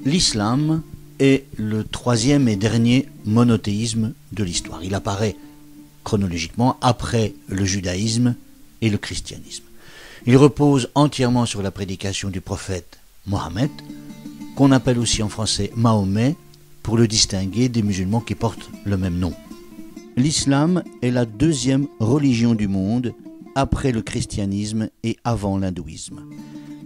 L'islam est le troisième et dernier monothéisme de l'histoire. Il apparaît chronologiquement après le judaïsme et le christianisme. Il repose entièrement sur la prédication du prophète Mohammed, qu'on appelle aussi en français Mahomet, pour le distinguer des musulmans qui portent le même nom. L'islam est la deuxième religion du monde après le christianisme et avant l'hindouisme.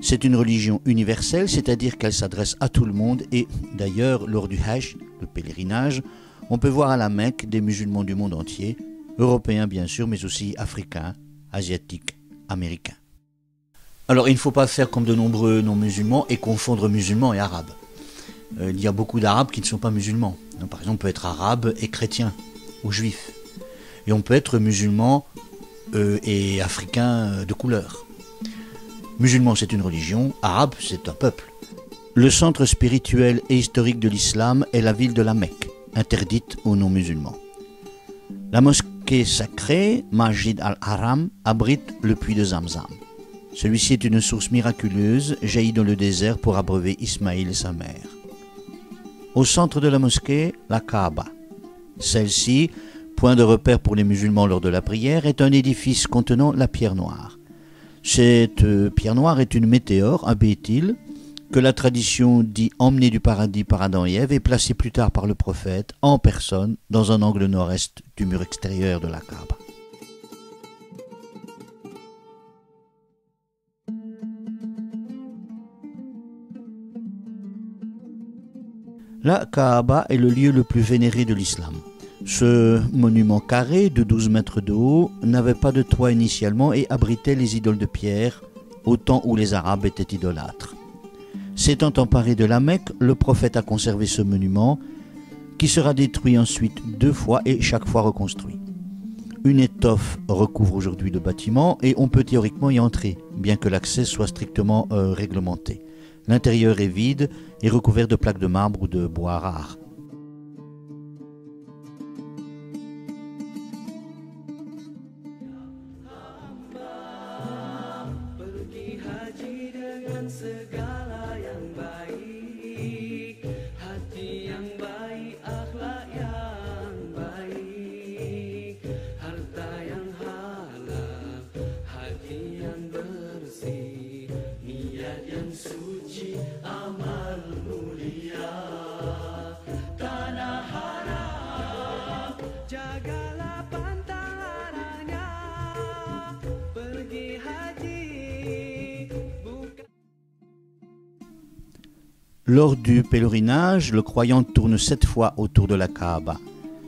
C'est une religion universelle, c'est-à-dire qu'elle s'adresse à tout le monde et d'ailleurs lors du Hajj, le pèlerinage, on peut voir à la Mecque des musulmans du monde entier, européens bien sûr, mais aussi africains, asiatiques, américains. Alors il ne faut pas faire comme de nombreux non-musulmans et confondre musulmans et arabes. Il y a beaucoup d'arabes qui ne sont pas musulmans. Par exemple, on peut être arabe et chrétien ou juif. Et on peut être musulman et africain de couleur. Musulman, c'est une religion, arabe, c'est un peuple. Le centre spirituel et historique de l'islam est la ville de la Mecque, interdite aux non-musulmans. La mosquée sacrée, Masjid al-Haram, abrite le puits de Zamzam. Celui-ci est une source miraculeuse, jaillie dans le désert pour abreuver Ismaïl et sa mère. Au centre de la mosquée, la Kaaba. Celle-ci, point de repère pour les musulmans lors de la prière, est un édifice contenant la pierre noire. Cette pierre noire est une météore, un béthyle, que la tradition dit emmené du paradis par Adam et Ève et placé plus tard par le prophète en personne dans un angle nord-est du mur extérieur de la Kaaba. La Kaaba est le lieu le plus vénéré de l'islam. Ce monument carré de 12 mètres de haut n'avait pas de toit initialement et abritait les idoles de pierre au temps où les Arabes étaient idolâtres. S'étant emparé de la Mecque, le prophète a conservé ce monument qui sera détruit ensuite 2 fois et chaque fois reconstruit. Une étoffe recouvre aujourd'hui le bâtiment et on peut théoriquement y entrer, bien que l'accès soit strictement réglementé. L'intérieur est vide et recouvert de plaques de marbre ou de bois rares. Lors du pèlerinage, le croyant tourne 7 fois autour de la Kaaba.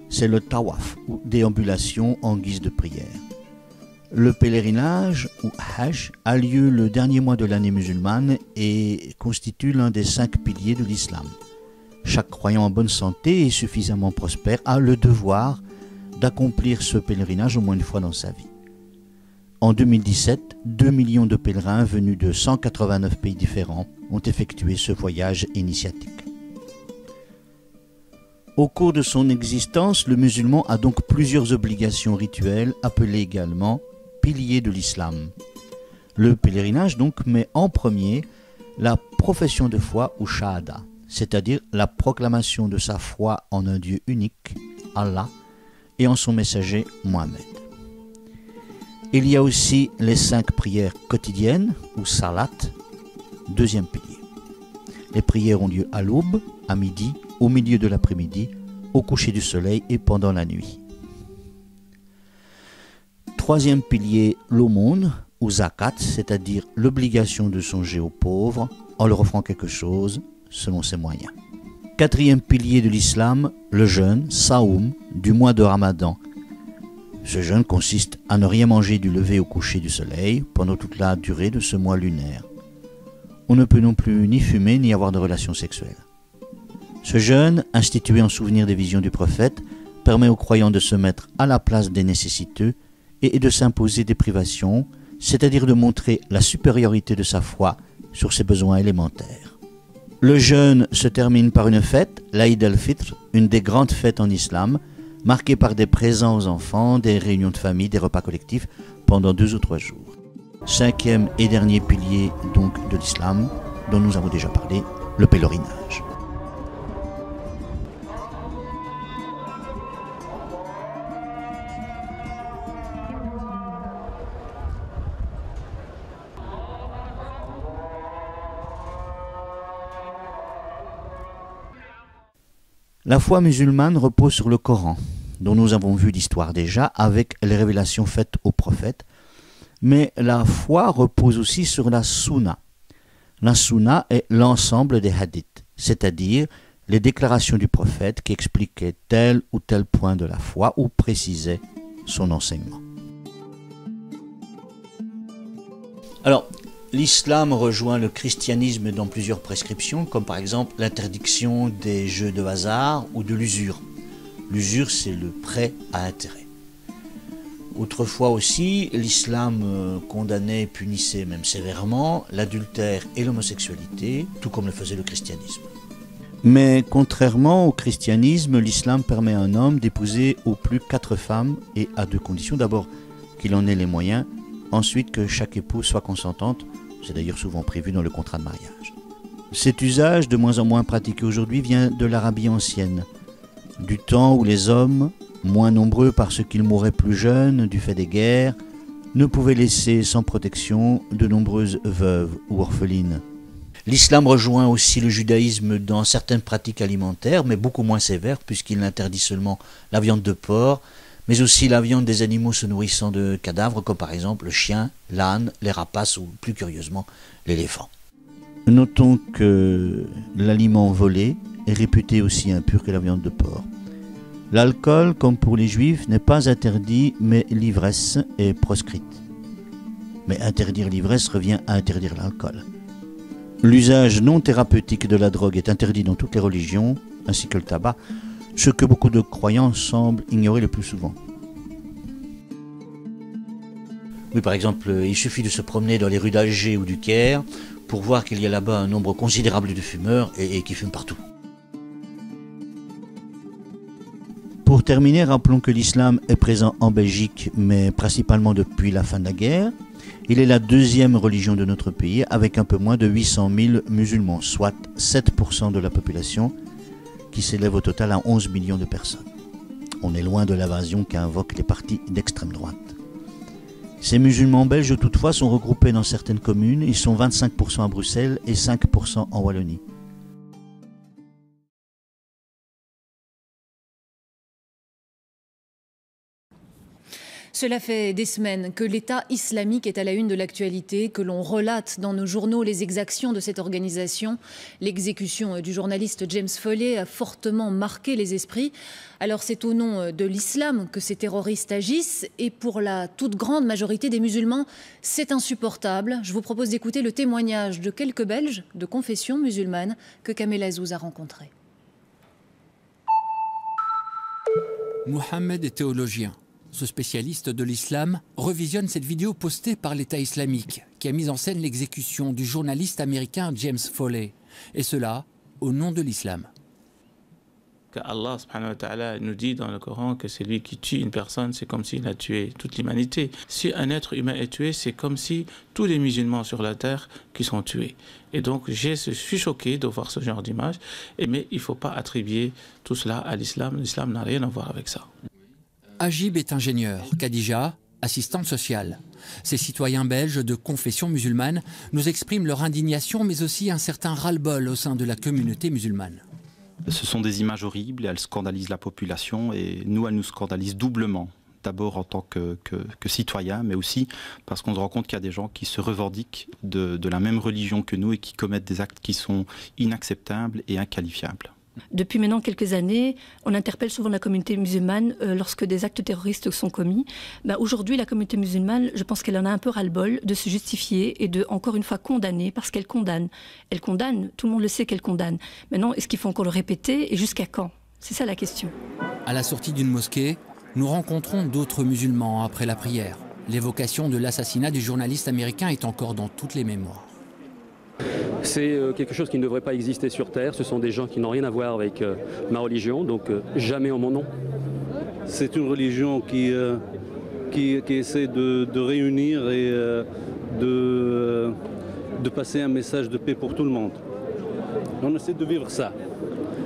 C'est le tawaf, ou déambulation en guise de prière. Le pèlerinage, ou Hajj, a lieu le dernier mois de l'année musulmane et constitue l'un des 5 piliers de l'islam. Chaque croyant en bonne santé et suffisamment prospère a le devoir d'accomplir ce pèlerinage au moins une fois dans sa vie. En 2017, 2 millions de pèlerins venus de 189 pays différents ont effectué ce voyage initiatique. Au cours de son existence, le musulman a donc plusieurs obligations rituelles appelées également piliers de l'islam. Le pèlerinage donc met en premier la profession de foi ou shahada, c'est-à-dire la proclamation de sa foi en un Dieu unique, Allah, et en son messager Mohammed. Il y a aussi les 5 prières quotidiennes, ou salat, deuxième pilier. Les prières ont lieu à l'aube, à midi, au milieu de l'après-midi, au coucher du soleil et pendant la nuit. Troisième pilier, l'aumône, ou zakat, c'est-à-dire l'obligation de songer aux pauvres en leur offrant quelque chose selon ses moyens. Quatrième pilier de l'islam, le jeûne, saoum, du mois de Ramadan. Ce jeûne consiste à ne rien manger du lever au coucher du soleil pendant toute la durée de ce mois lunaire. On ne peut non plus ni fumer ni avoir de relations sexuelles. Ce jeûne, institué en souvenir des visions du prophète, permet aux croyants de se mettre à la place des nécessiteux et de s'imposer des privations, c'est-à-dire de montrer la supériorité de sa foi sur ses besoins élémentaires. Le jeûne se termine par une fête, l'Aïd al-Fitr, une des grandes fêtes en islam, marquée par des présents aux enfants, des réunions de famille, des repas collectifs pendant 2 ou 3 jours. 5e et dernier pilier donc de l'islam, dont nous avons déjà parlé, le pèlerinage. La foi musulmane repose sur le Coran, dont nous avons vu l'histoire déjà avec les révélations faites aux prophètes, mais la foi repose aussi sur la Sunna. La Sunna est l'ensemble des hadiths, c'est-à-dire les déclarations du prophète qui expliquaient tel ou tel point de la foi ou précisaient son enseignement. Alors, l'islam rejoint le christianisme dans plusieurs prescriptions, comme par exemple l'interdiction des jeux de hasard ou de l'usure. L'usure, c'est le prêt à intérêt. Autrefois aussi, l'islam condamnait et punissait même sévèrement l'adultère et l'homosexualité, tout comme le faisait le christianisme. Mais contrairement au christianisme, l'islam permet à un homme d'épouser au plus 4 femmes et à 2 conditions. D'abord, qu'il en ait les moyens, ensuite que chaque épouse soit consentante. C'est d'ailleurs souvent prévu dans le contrat de mariage. Cet usage, de moins en moins pratiqué aujourd'hui, vient de l'Arabie ancienne, du temps où les hommes, moins nombreux parce qu'ils mouraient plus jeunes du fait des guerres, ne pouvaient laisser sans protection de nombreuses veuves ou orphelines. L'islam rejoint aussi le judaïsme dans certaines pratiques alimentaires, mais beaucoup moins sévères, puisqu'il interdit seulement la viande de porc, mais aussi la viande des animaux se nourrissant de cadavres, comme par exemple le chien, l'âne, les rapaces ou, plus curieusement, l'éléphant. Notons que l'aliment volé est réputé aussi impur que la viande de porc. L'alcool, comme pour les juifs, n'est pas interdit, mais l'ivresse est proscrite. Mais interdire l'ivresse revient à interdire l'alcool. L'usage non thérapeutique de la drogue est interdit dans toutes les religions, ainsi que le tabac, ce que beaucoup de croyants semblent ignorer le plus souvent. Oui, par exemple, il suffit de se promener dans les rues d'Alger ou du Caire pour voir qu'il y a là-bas un nombre considérable de fumeurs et qui fument partout. Pour terminer, rappelons que l'islam est présent en Belgique, mais principalement depuis la fin de la guerre. Il est la 2e religion de notre pays, avec un peu moins de 800 000 musulmans, soit 7% de la population, qui s'élève au total à 11 millions de personnes. On est loin de l'invasion qu'invoquent les partis d'extrême droite. Ces musulmans belges, toutefois, sont regroupés dans certaines communes. Ils sont 25% à Bruxelles et 5% en Wallonie. Cela fait des semaines que l'État islamique est à la une de l'actualité, que l'on relate dans nos journaux les exactions de cette organisation. L'exécution du journaliste James Foley a fortement marqué les esprits. Alors c'est au nom de l'islam que ces terroristes agissent et pour la toute grande majorité des musulmans, c'est insupportable. Je vous propose d'écouter le témoignage de quelques Belges de confession musulmane que Kamel Azouz a rencontrés. Mohamed est théologien. Ce spécialiste de l'islam revisionne cette vidéo postée par l'État islamique qui a mis en scène l'exécution du journaliste américain James Foley. Et cela au nom de l'islam. Allah subhanahu wa ta'ala nous dit dans le Coran que celui qui tue une personne, c'est comme s'il a tué toute l'humanité. Si un être humain est tué, c'est comme si tous les musulmans sur la terre qui sont tués. Et donc, je suis choqué de voir ce genre d'image, mais il ne faut pas attribuer tout cela à l'islam. L'islam n'a rien à voir avec ça. Agib est ingénieur, Khadija, assistante sociale. Ces citoyens belges de confession musulmane nous expriment leur indignation, mais aussi un certain ras-le-bol au sein de la communauté musulmane. Ce sont des images horribles et elles scandalisent la population et nous, elles nous scandalisent doublement. D'abord en tant que citoyens, mais aussi parce qu'on se rend compte qu'il y a des gens qui se revendiquent de la même religion que nous et qui commettent des actes qui sont inacceptables et inqualifiables. Depuis maintenant quelques années, on interpelle souvent la communauté musulmane lorsque des actes terroristes sont commis. Aujourd'hui, la communauté musulmane, je pense qu'elle en a un peu ras-le-bol de se justifier et de, encore une fois, condamner, parce qu'elle condamne. Elle condamne, tout le monde le sait qu'elle condamne. Maintenant, est-ce qu'il faut encore le répéter et jusqu'à quand? C'est ça la question. À la sortie d'une mosquée, Nous rencontrons d'autres musulmans après la prière. L'évocation de l'assassinat du journaliste américain est encore dans toutes les mémoires. C'est quelque chose qui ne devrait pas exister sur Terre. Ce sont des gens qui n'ont rien à voir avec ma religion, donc jamais en mon nom. C'est une religion qui essaie de réunir et de passer un message de paix pour tout le monde. On essaie de vivre ça.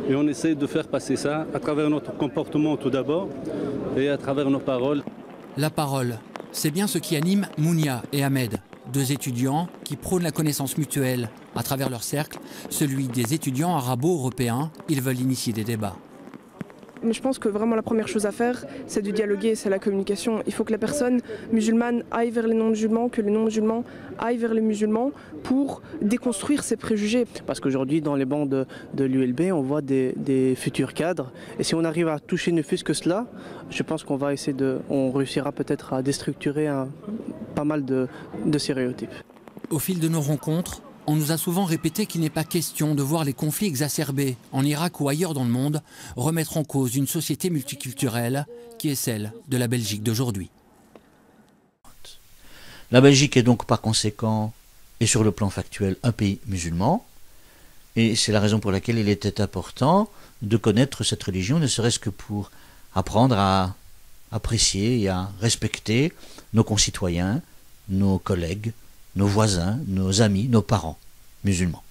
Et on essaie de faire passer ça à travers notre comportement tout d'abord et à travers nos paroles. La parole, c'est bien ce qui anime Mounia et Ahmed, deux étudiants qui prônent la connaissance mutuelle à travers leur cercle, celui des étudiants arabo-européens. Ils veulent initier des débats. Mais je pense que vraiment la première chose à faire, c'est de dialoguer, c'est la communication. Il faut que les personnes musulmanes aillent vers les non-musulmans, que les non-musulmans aillent vers les musulmans pour déconstruire ces préjugés. Parce qu'aujourd'hui, dans les bancs de l'ULB, on voit des futurs cadres. Et si on arrive à toucher ne fût-ce que cela, je pense qu'on va essayer on réussira peut-être à déstructurer pas mal de stéréotypes. Au fil de nos rencontres, on nous a souvent répété qu'il n'est pas question de voir les conflits exacerbés en Irak ou ailleurs dans le monde remettre en cause une société multiculturelle qui est celle de la Belgique d'aujourd'hui. La Belgique est donc par conséquent, et sur le plan factuel, un pays musulman. Et c'est la raison pour laquelle il était important de connaître cette religion, ne serait-ce que pour apprendre à apprécier et à respecter nos concitoyens, nos collègues, nos voisins, nos amis, nos parents musulmans.